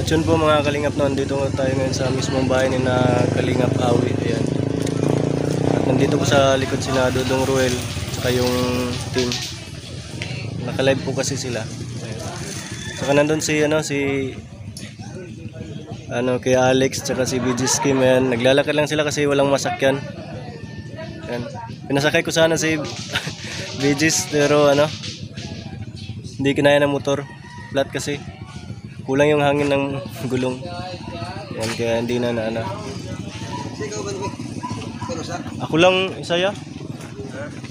At yun po mga Kalingap, nandito nga tayo ngayon sa mismong bahay ni na Kalingap Awi. Ayan. At nandito po sa likod sila Dodong Ruel saka yung team. Naka-live po kasi sila. Ayan. Saka nandun si kay Alex saka si BG Skim. Ayan. Naglalakad lang sila kasi walang masakyan. Ayan. Pinasakay ko sana si BG's pero hindi kinaya ng motor. Flat kasi. Kulang yung hangin ng gulong. Yan, kaya hindi na Ako lang isa ya.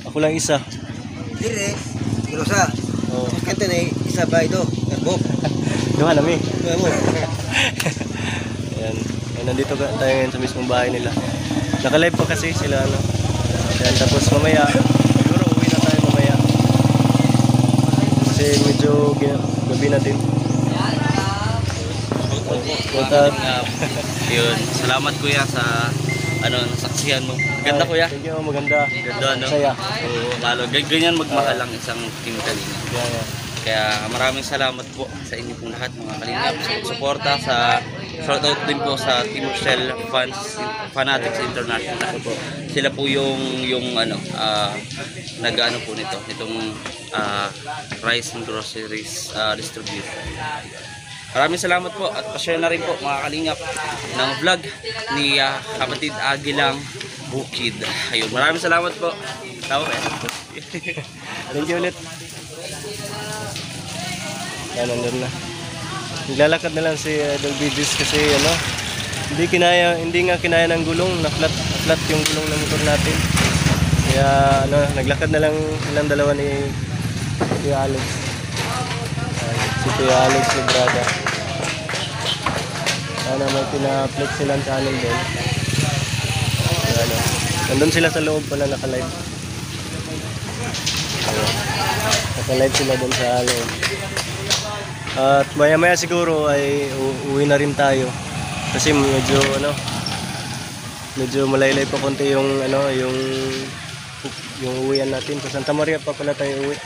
Ako lang isa. Dire, kilosa. Oh. Kante na isa ba ito? Karbok. Duha nami. Duha mo. Yan. Yan, nandito tayo ngayon sa mismong bahay nila. Naka-live pa kasi sila Yan, tapos mamaya siguro uwi na tayo mamaya. Kasi medyo gabi na din. Yun, salamat kuya sa nasaksihan mo. Ganda kuya. Thank you, maganda. Ganda Saya. Oo, lalo ganyan magmahal ang isang team Kalinga. Yeah. Kaya maraming salamat po sa inyo pong lahat mga Kalingap. Suporta sa shoutout din po sa Team Rochelle Fanatics International. Sila po yung nag-ano po nitong rice and groceries distributor. Maraming salamat po at pa-share na rin po mga Kalingap ng vlog ni kapatid Agilang Bukid. Ayun, maraming salamat po. Tama ba? Thank you ulit. Yan, nandun na. Naglalakad na lang si Idol BG's kasi hindi nga kinaya ng gulong, na flat yung gulong ng motor natin. Kaya naglakad na lang ilang dalawa ni Kuya Alex. Si Kuya Alex Librada. May pina-flex silang channel din. Nandun sila sa loob pala naka-live. Naka-live sila dun sa loob. At maya-maya siguro ay uwi na rin tayo. Kasi medyo malaylay pa konti yung uwian natin. Sa Santa Maria pa pala tayo uwi.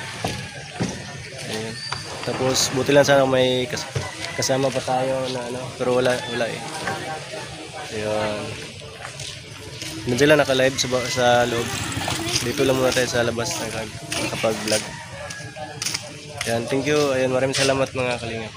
Ayun. Tapos buti lang sana may kasama pa tayo pero wala eh. Ayun. Medyo lang naka-live sa loob. Dito lang muna tayo sa labas nakapag-vlog. Yan, thank you. Ayun, maraming salamat mga Kalingap.